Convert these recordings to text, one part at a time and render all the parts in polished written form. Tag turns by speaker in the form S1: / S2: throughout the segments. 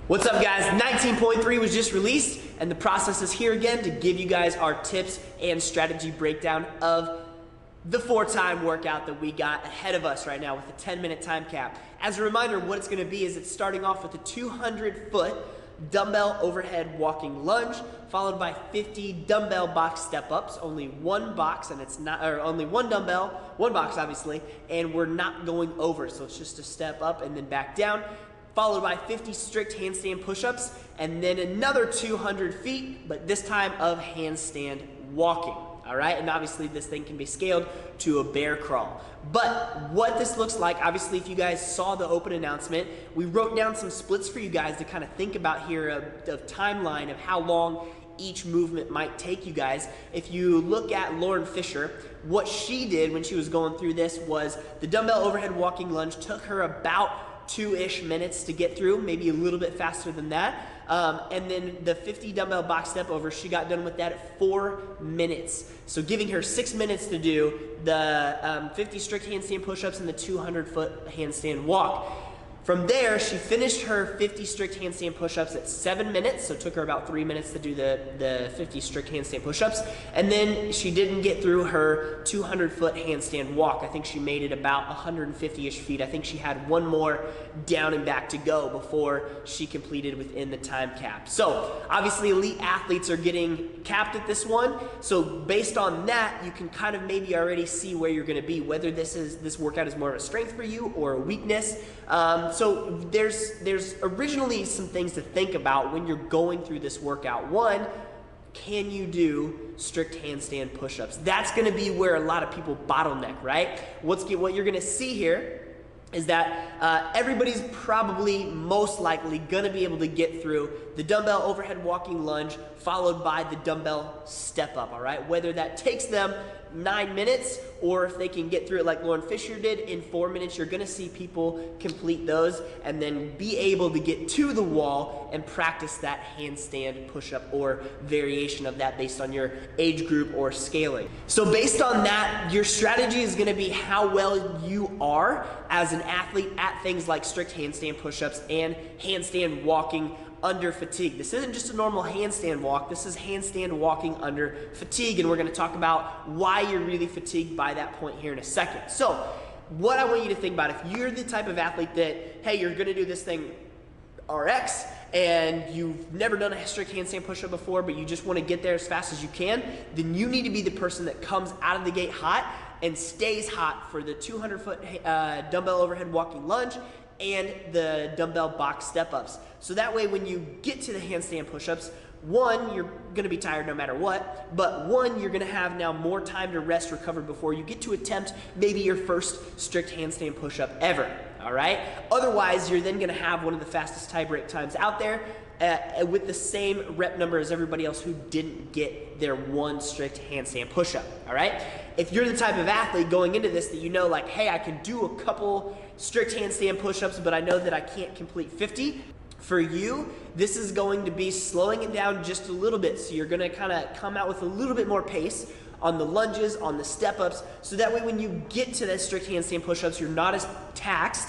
S1: What's up guys, 19.3 was just released and the process is here again to give you guys our tips and strategy breakdown of the 4-time workout that we got ahead of us right now with a 10-minute time cap. As a reminder, what it's gonna be is it's starting off with a 200-foot dumbbell overhead walking lunge, followed by 50 dumbbell box step ups, only one box, and it's not, or only one dumbbell, one box obviously, and we're not going over, so it's just a step up and then back down, followed by 50 strict handstand push-ups, and then another 200 feet, but this time of handstand walking. All right, and obviously this thing can be scaled to a bear crawl. But what this looks like, obviously if you guys saw the open announcement, we wrote down some splits for you guys to kind of think about here of timeline of how long each movement might take you guys. If you look at Lauren Fisher, what she did when she was going through this was the dumbbell overhead walking lunge took her about 2-ish minutes to get through, maybe a little bit faster than that. And then the 50 dumbbell box step over, she got done with that at 4 minutes. So giving her 6 minutes to do the 50 strict handstand push-ups and the 200-foot handstand walk. From there, she finished her 50 strict handstand push-ups at 7 minutes, so it took her about 3 minutes to do the 50 strict handstand push-ups, and then she didn't get through her 200-foot handstand walk. I think she made it about 150-ish feet. I think she had one more down and back to go before she completed within the time cap. So, obviously elite athletes are getting capped at this one, so based on that, you can kind of maybe already see where you're gonna be, whether this workout is more of a strength for you or a weakness. So there's originally some things to think about when you're going through this workout. One, can you do strict handstand push-ups? That's gonna be where a lot of people bottleneck, right? What you're gonna see here is that everybody's probably most likely gonna be able to get through the dumbbell overhead walking lunge followed by the dumbbell step up, all right? Whether that takes them 9 minutes or if they can get through it like Lauren Fisher did in 4 minutes, you're gonna see people complete those and then be able to get to the wall and practice that handstand push-up or variation of that based on your age group or scaling. So based on that, your strategy is gonna be how well you are as an athlete at things like strict handstand push-ups and handstand walking under fatigue. This isn't just a normal handstand walk, this is handstand walking under fatigue, and we're gonna talk about why you're really fatigued by that point here in a second. So, what I want you to think about, if you're the type of athlete that, hey, you're gonna do this thing RX, and you've never done a strict handstand push-up before, but you just wanna get there as fast as you can, then you need to be the person that comes out of the gate hot and stays hot for the 200-foot dumbbell overhead walking lunge and the dumbbell box step-ups. So that way when you get to the handstand push-ups, one, you're gonna be tired no matter what, but one, you're gonna have now more time to rest, recover before you get to attempt maybe your first strict handstand push-up ever, all right? Otherwise, you're then gonna have one of the fastest tie break times out there with the same rep number as everybody else who didn't get their one strict handstand push-up, all right? If you're the type of athlete going into this that you know like, hey, I can do a couple strict handstand push-ups, but I know that I can't complete 50, for you, this is going to be slowing it down just a little bit. So you're gonna kind of come out with a little bit more pace on the lunges, on the step-ups, so that way when you get to that strict handstand push-ups, you're not as taxed,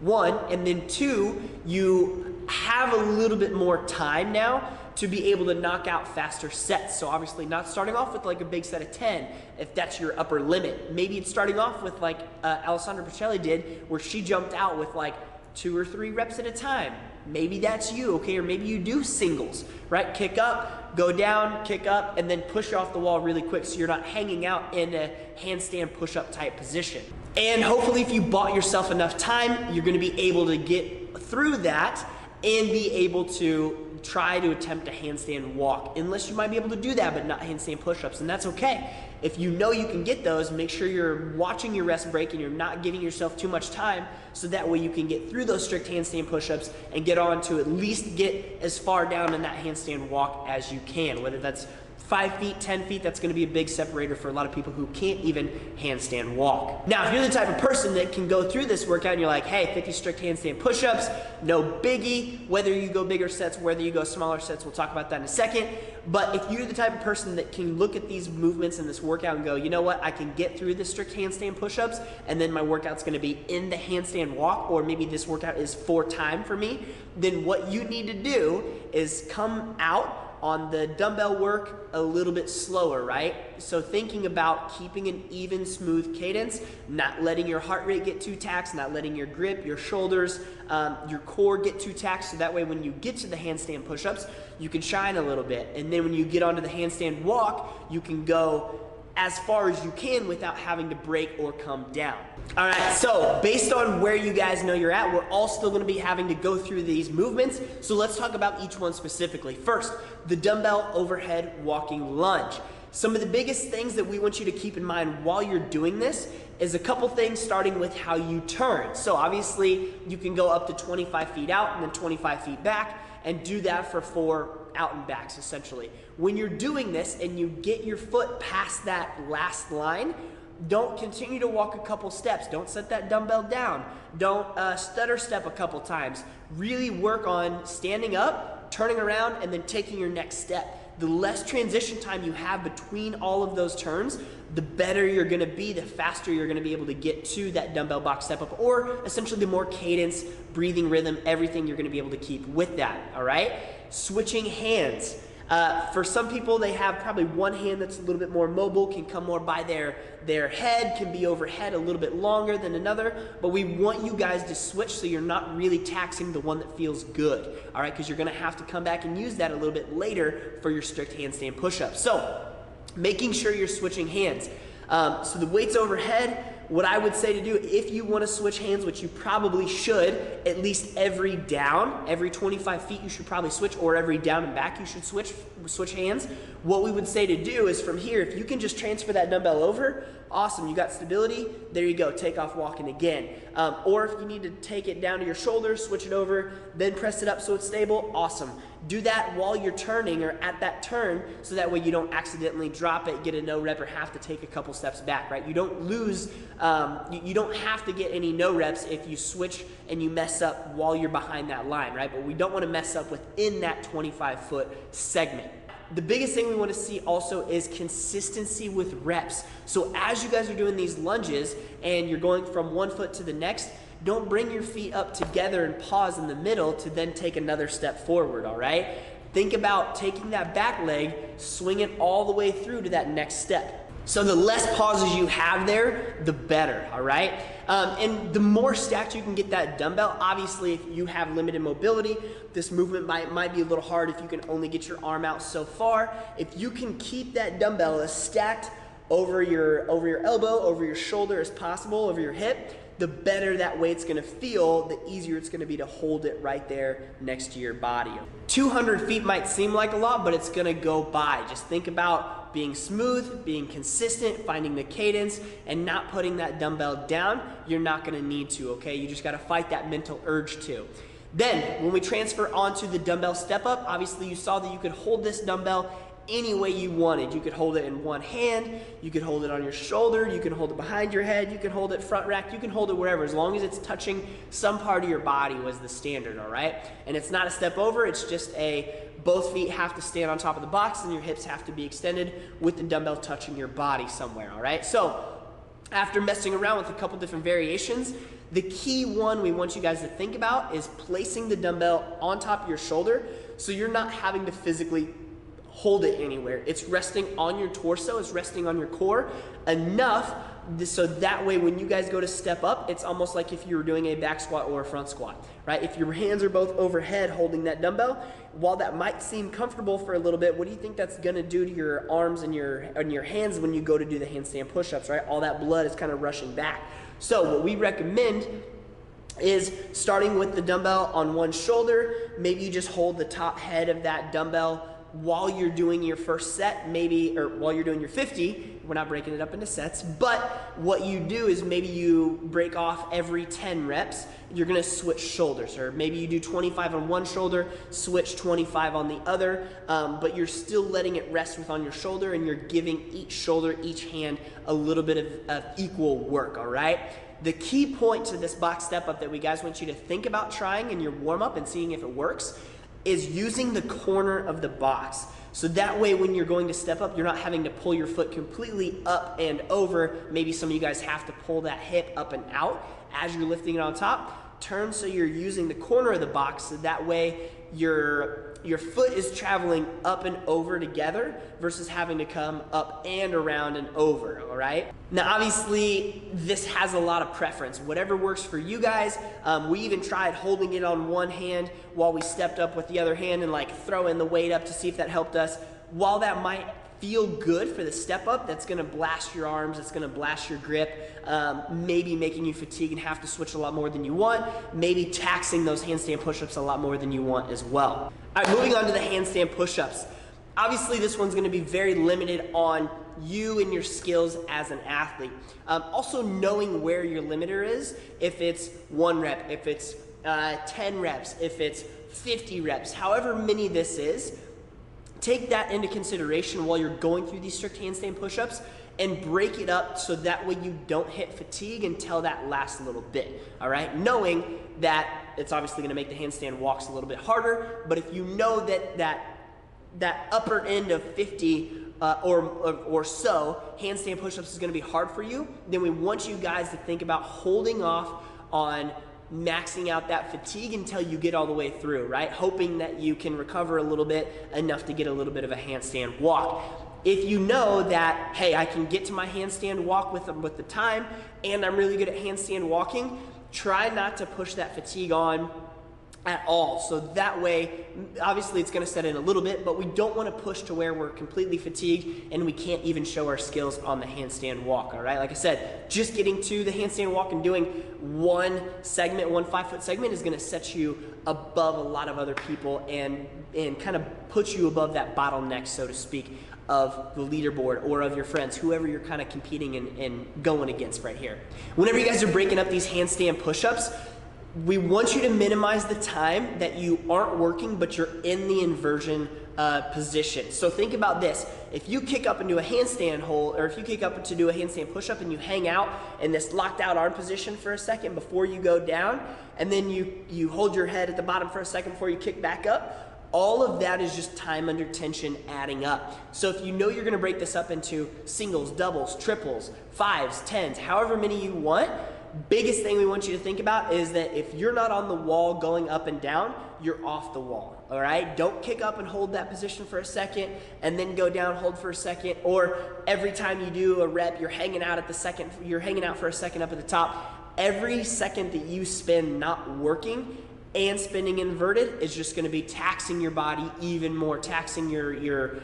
S1: one, and then two, you have a little bit more time now to be able to knock out faster sets. So obviously not starting off with like a big set of 10, if that's your upper limit. Maybe it's starting off with like Alessandra Pacelli did, where she jumped out with like 2 or 3 reps at a time. Maybe that's you, okay? Or maybe you do singles, right? Kick up, go down, kick up, and then push off the wall really quick so you're not hanging out in a handstand push-up type position. And hopefully if you bought yourself enough time, you're gonna be able to get through that and be able to try to attempt a handstand walk, unless you might be able to do that but not handstand push-ups, and that's okay. If you know you can get those, make sure you're watching your rest break and you're not giving yourself too much time, so that way you can get through those strict handstand push-ups and get on to at least get as far down in that handstand walk as you can, whether that's 5 feet, 10 feet, that's gonna be a big separator for a lot of people who can't even handstand walk. Now, if you're the type of person that can go through this workout and you're like, hey, 50 strict handstand push-ups, no biggie, whether you go bigger sets, whether you go smaller sets, we'll talk about that in a second. But if you're the type of person that can look at these movements in this workout and go, you know what, I can get through the strict handstand push-ups, and then my workout's gonna be in the handstand walk, or maybe this workout is for time for me, then what you need to do is come out on the dumbbell work a little bit slower, right? So thinking about keeping an even, smooth cadence, not letting your heart rate get too taxed, not letting your grip, your shoulders, your core get too taxed, so that way when you get to the handstand push-ups, you can shine a little bit. And then when you get onto the handstand walk, you can go as far as you can without having to break or come down. All right, so based on where you guys know you're at, we're all still gonna be having to go through these movements, so let's talk about each one specifically. First, the dumbbell overhead walking lunge. Some of the biggest things that we want you to keep in mind while you're doing this is a couple things, starting with how you turn. So obviously, you can go up to 25 feet out and then 25 feet back, and do that for 4 out and backs, essentially. When you're doing this and you get your foot past that last line, don't continue to walk a couple steps. Don't set that dumbbell down. Don't stutter step a couple times. Really work on standing up, turning around, and then taking your next step. The less transition time you have between all of those turns, the better you're gonna be, the faster you're gonna be able to get to that dumbbell box step up, or essentially the more cadence, breathing rhythm, everything you're gonna be able to keep with that, all right? Switching hands. For some people, they have probably one hand that's a little bit more mobile, can come more by their head, can be overhead a little bit longer than another, but we want you guys to switch so you're not really taxing the one that feels good, all right? Because you're gonna have to come back and use that a little bit later for your strict handstand push-ups. So, making sure you're switching hands. So the weight's overhead. What I would say to do, if you want to switch hands, which you probably should, at least every down, every 25 feet you should probably switch, or every down and back you should switch hands. What we would say to do is from here, if you can just transfer that dumbbell over, awesome, you got stability, there you go, take off walking again. Or if you need to take it down to your shoulders, switch it over, then press it up so it's stable, awesome. Do that while you're turning or at that turn, so that way you don't accidentally drop it, get a no rep, or have to take a couple steps back, right? You don't lose, you don't have to get any no reps if you switch and you mess up while you're behind that line, right? But we don't want to mess up within that 25-foot segment. The biggest thing we want to see also is consistency with reps. So as you guys are doing these lunges and you're going from one foot to the next, don't bring your feet up together and pause in the middle to then take another step forward, all right? Think about taking that back leg, swing it all the way through to that next step. So the less pauses you have there, the better, all right? And the more stacked you can get that dumbbell, obviously if you have limited mobility, this movement might be a little hard if you can only get your arm out so far. If you can keep that dumbbell as stacked over your elbow, over your shoulder as possible, over your hip, the better that weight's gonna feel, the easier it's gonna be to hold it right there next to your body. 200 feet might seem like a lot, but it's gonna go by. Just think about being smooth, being consistent, finding the cadence, and not putting that dumbbell down. You're not gonna need to, okay? You just gotta fight that mental urge to. Then, when we transfer onto the dumbbell step up, obviously you saw that you could hold this dumbbell any way you wanted. You could hold it in one hand, you could hold it on your shoulder, you can hold it behind your head, you can hold it front rack, you can hold it wherever, as long as it's touching some part of your body was the standard, all right? And it's not a step over, it's just both feet have to stand on top of the box and your hips have to be extended with the dumbbell touching your body somewhere, all right? So, after messing around with a couple different variations, the key one we want you guys to think about is placing the dumbbell on top of your shoulder so you're not having to physically hold it anywhere. It's resting on your torso, it's resting on your core enough so that way when you guys go to step up, it's almost like if you were doing a back squat or a front squat, right? If your hands are both overhead holding that dumbbell, while that might seem comfortable for a little bit, what do you think that's gonna do to your arms and your hands when you go to do the handstand push-ups, right? All that blood is kind of rushing back. So what we recommend is starting with the dumbbell on one shoulder. Maybe you just hold the top head of that dumbbell while you're doing your first set, maybe, or while you're doing your 50, we're not breaking it up into sets, but what you do is maybe you break off every 10 reps, you're gonna switch shoulders, or maybe you do 25 on one shoulder, switch 25 on the other, but you're still letting it rest with on your shoulder, and you're giving each shoulder, each hand, a little bit of equal work, all right? The key point to this box step up that we guys want you to think about trying in your warm up and seeing if it works is using the corner of the box. So that way when you're going to step up, you're not having to pull your foot completely up and over. Maybe some of you guys have to pull that hip up and out as you're lifting it on top. Turn so you're using the corner of the box, so that way your foot is traveling up and over together versus having to come up and around and over, all right? Now, obviously, this has a lot of preference. Whatever works for you guys. We even tried holding it on one hand while we stepped up with the other hand and like throwing the weight up to see if that helped us. While that might feel good for the step up, that's gonna blast your arms, it's gonna blast your grip, maybe making you fatigue and have to switch a lot more than you want, maybe taxing those handstand push-ups a lot more than you want as well. All right, moving on to the handstand push-ups. Obviously, this one's gonna be very limited on you and your skills as an athlete. Also knowing where your limiter is, if it's 1 rep, if it's 10 reps, if it's 50 reps, however many this is, take that into consideration while you're going through these strict handstand push-ups and break it up so that way you don't hit fatigue until that last little bit, all right? Knowing that it's obviously gonna make the handstand walks a little bit harder, but if you know that upper end of 50 or so handstand push-ups is gonna be hard for you, then we want you guys to think about holding off on maxing out that fatigue until you get all the way through, right? Hoping that you can recover a little bit enough to get a little bit of a handstand walk. If you know that, hey, I can get to my handstand walk with the time and I'm really good at handstand walking, try not to push that fatigue on at all. So that way, obviously it's gonna set in a little bit, but we don't wanna push to where we're completely fatigued and we can't even show our skills on the handstand walk, all right? Like I said, just getting to the handstand walk and doing one 5-foot segment is gonna set you above a lot of other people and kind of put you above that bottleneck, so to speak, of the leaderboard or of your friends, whoever you're kind of competing and going against right here. Whenever you guys are breaking up these handstand push-ups, we want you to minimize the time that you aren't working, but you're in the inversion position. So think about this. If you kick up into a handstand hold, or if you kick up to do a handstand push-up and you hang out in this locked out arm position for a second before you go down, and then you hold your head at the bottom for a second before you kick back up, all of that is just time under tension adding up. So if you know you're gonna break this up into singles, doubles, triples, 5s, 10s, however many you want, biggest thing we want you to think about is that if you're not on the wall going up and down, you're off the wall, all right? Don't kick up and hold that position for a second and then go down, hold for a second, or every time you do a rep, you're hanging out for a second up at the top. Every second that you spend not working and spinning inverted is just gonna be taxing your body even more, taxing your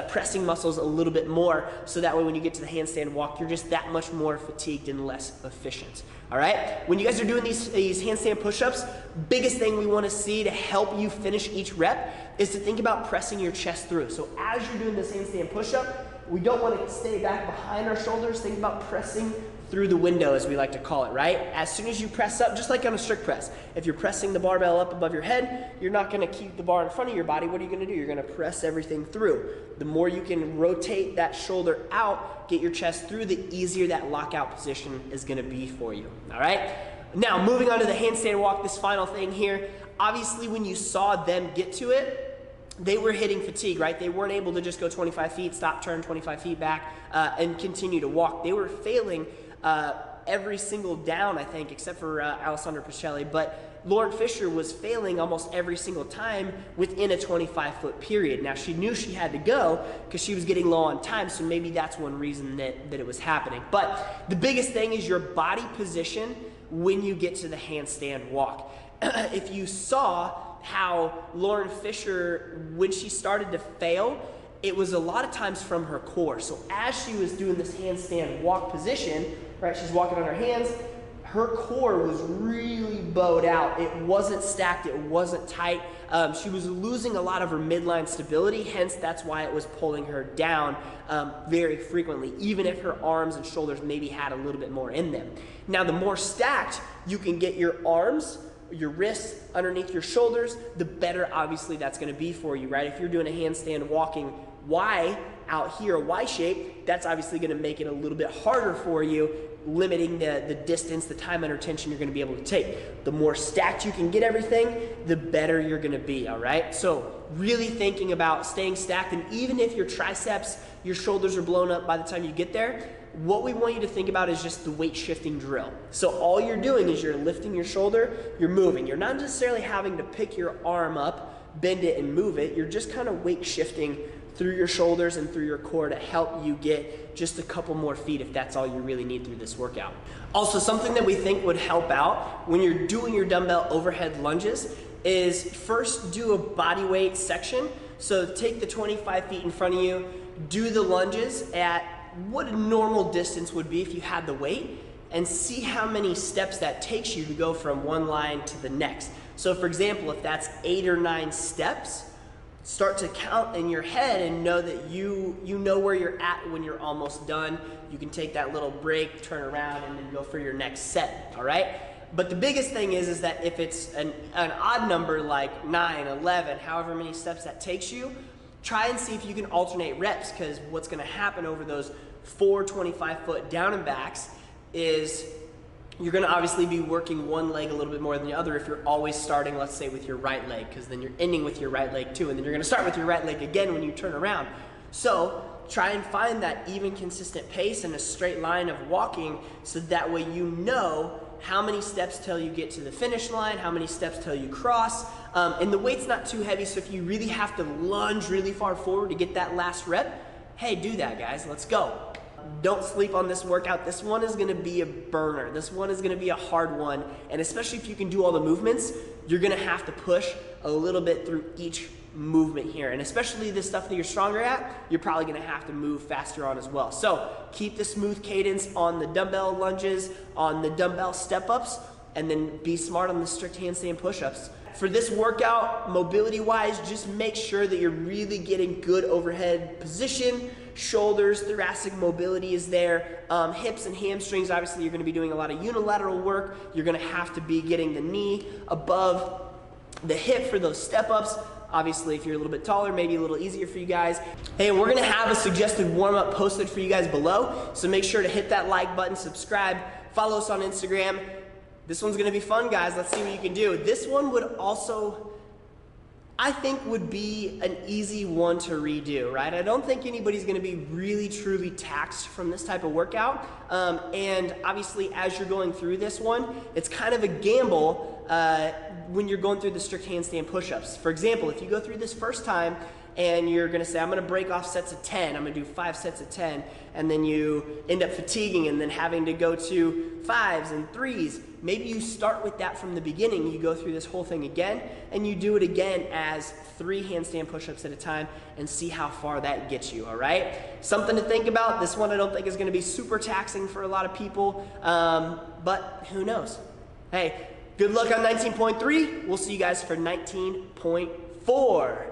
S1: pressing muscles a little bit more, so that way when you get to the handstand walk, you're just that much more fatigued and less efficient, all right? When you guys are doing these handstand push-ups, biggest thing we wanna see to help you finish each rep is to think about pressing your chest through. So as you're doing this handstand push-up, we don't wanna stay back behind our shoulders. Think about pressing through the window, as we like to call it, right? As soon as you press up, just like on a strict press, if you're pressing the barbell up above your head, you're not gonna keep the bar in front of your body. What are you gonna do? You're gonna press everything through. The more you can rotate that shoulder out, get your chest through, the easier that lockout position is gonna be for you, all right? Now, moving on to the handstand walk, this final thing here. Obviously, when you saw them get to it, they were hitting fatigue, right? They weren't able to just go 25 feet, stop, turn 25 feet back, and continue to walk. They were failing every single down, I think, except for Alessandra Pacelli, but Lauren Fisher was failing almost every single time within a 25-foot period. Now, she knew she had to go because she was getting low on time, so maybe that's one reason that it was happening. But the biggest thing is your body position when you get to the handstand walk. If you saw how Lauren Fisher, when she started to fail, it was a lot of times from her core. So as she was doing this handstand walk position, right, she's walking on her hands, her core was really bowed out. It wasn't stacked, it wasn't tight. She was losing a lot of her midline stability, hence that's why it was pulling her down very frequently, even if her arms and shoulders maybe had a little bit more in them. Now, the more stacked you can get your arms, your wrists underneath your shoulders, the better obviously that's gonna be for you, right? If you're doing a handstand walking Y out here, a Y shape, that's obviously gonna make it a little bit harder for you, limiting the distance, the time under tension you're gonna be able to take. The more stacked you can get everything, the better you're gonna be, all right? So really thinking about staying stacked, and even if your triceps, your shoulders are blown up by the time you get there, what we want you to think about is just the weight shifting drill. So all you're doing is you're lifting your shoulder, you're moving. You're not necessarily having to pick your arm up, bend it and move it. You're just kind of weight shifting through your shoulders and through your core to help you get just a couple more feet if that's all you really need through this workout. Also, something that we think would help out when you're doing your dumbbell overhead lunges is first do a body weight section. So take the 25 feet in front of you, do the lunges at what a normal distance would be if you had the weight, and see how many steps that takes you to go from one line to the next. So for example, if that's 8 or 9 steps, start to count in your head and know that you know where you're at when you're almost done. You can take that little break, turn around, and then go for your next set, all right? But the biggest thing is that if it's an odd number like 9, 11, however many steps that takes you, try and see if you can alternate reps, because what's gonna happen over those 4 25-foot down and backs is you're gonna obviously be working one leg a little bit more than the other if you're always starting, let's say, with your right leg, because then you're ending with your right leg too, and then you're gonna start with your right leg again when you turn around. So try and find that even, consistent pace and a straight line of walking, so that way you know how many steps till you get to the finish line, how many steps till you cross, and the weight's not too heavy, so if you really have to lunge really far forward to get that last rep, hey, do that, guys, let's go. Don't sleep on this workout. This one is gonna be a burner. This one is gonna be a hard one, and especially if you can do all the movements, you're gonna have to push a little bit through each movement here, and especially the stuff that you're stronger at, you're probably gonna have to move faster on as well. So keep the smooth cadence on the dumbbell lunges, on the dumbbell step ups, and then be smart on the strict handstand push-ups. For this workout, mobility wise, just make sure that you're really getting good overhead position, shoulders, thoracic mobility is there, hips and hamstrings, obviously you're gonna be doing a lot of unilateral work. You're gonna have to be getting the knee above the hip for those step ups. Obviously, if you're a little bit taller, maybe a little easier for you guys. Hey, we're gonna have a suggested warm-up posted for you guys below, so make sure to hit that like button, subscribe, follow us on Instagram. This one's gonna be fun, guys. Let's see what you can do. This one would also, I think, would be an easy one to redo, right? I don't think anybody's gonna be really, truly taxed from this type of workout. And obviously, as you're going through this one, it's kind of a gamble when you're going through the strict handstand push-ups. For example, if you go through this first time and you're gonna say, I'm gonna break off sets of 10, I'm gonna do 5 sets of 10, and then you end up fatiguing and then having to go to 5s and 3s, maybe you start with that from the beginning, you go through this whole thing again, and you do it again as 3 handstand push-ups at a time and see how far that gets you, all right? Something to think about. This one I don't think is gonna be super taxing for a lot of people, but who knows? Hey, good luck on 19.3. We'll see you guys for 19.4.